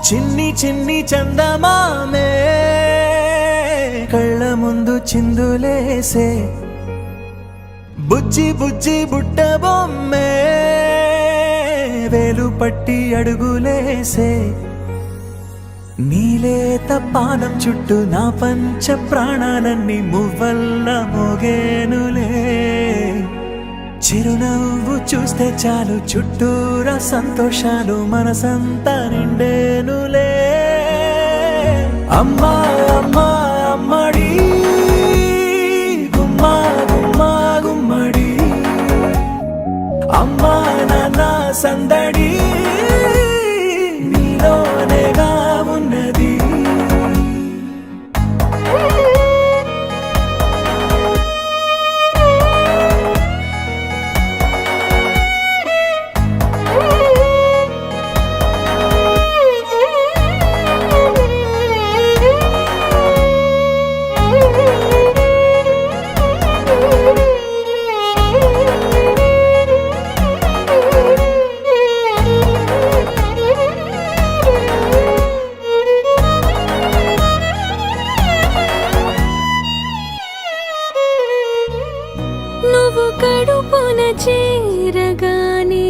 చిన్ని చిన్ని చందమామే కళ్ళ ముందు చిందులేసే బుజ్జి బుజ్జి బుట్ట బొమ్మే వేలు పట్టి అడుగులేసే నీలేత పానం చుట్టూ నా పంచ ప్రాణాలన్నీ మువ్వల్ల మోగేనులే చిరునవ్వు చూస్తే చాలు చుట్టూరా సంతోషాలు మనసంతా నిండేనులే అమ్మా అమ్మా అమ్మడి గుమ్మా గుమ్మా గుమ్మడి అమ్మా నాన్న సందడి నీలోనేగా ఉన్నది నువ్వు కడుపున చేరగానే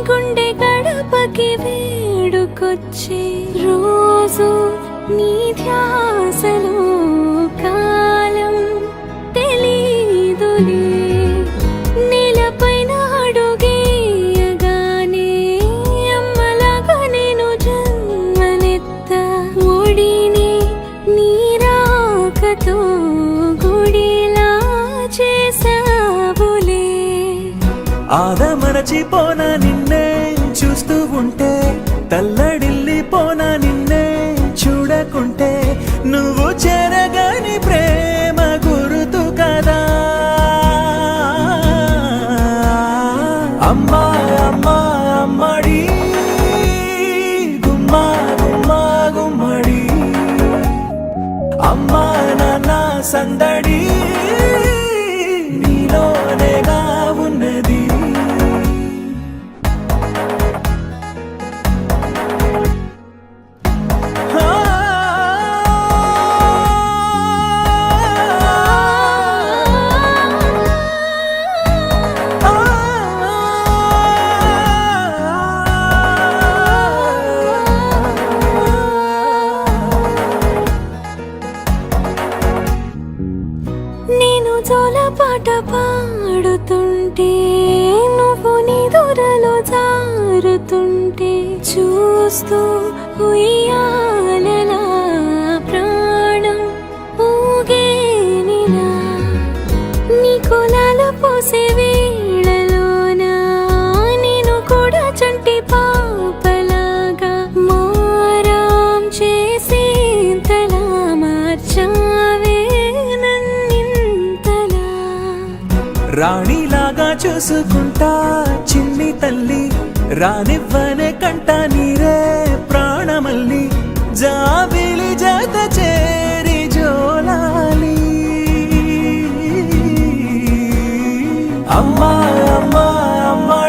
గుండె గడపకి వేడుకొచ్చే రోజు నీ ధ్యాసలో కాలం తెలీదులే నేలపైన అడుగేయగానే అమ్మలాగా నేను జన్మనెత్త ఒడిని నీ రాకతో గుడిలా చేసావులే ఆదమరచిపోనా నిన్నే చూస్తూ ఉంటే తల్లడిల్లిపోనా నిన్నే చూడకుంటే నువ్వు చెరగని ప్రేమ గురుతు కదా అమ్మా అమ్మా అమ్మడి గుమ్మా గుమ్మా గుమ్మడి అమ్మా నాన్న సందడి నీలోనేగా ఉన్నది నేను జోలపాట పాడుతుంటే నువ్వు నిదురలో జారుతుంటే చూస్తూ ఉయ్యాలలా ప్రాణం ఊగేనిలా నీ కులాల పోసే వేళలోన నేను కూడా చంటి పాపలాగా మారాం చేసేంతలా మార్చావే రాణిలాగా చూసుకుంటా చిన్ని తల్లి రానివ్వనే కంట నీరే ప్రాణమల్లి జాబిలి జత చేరి జోలాలి అమ్మా అమ్మా అమ్మా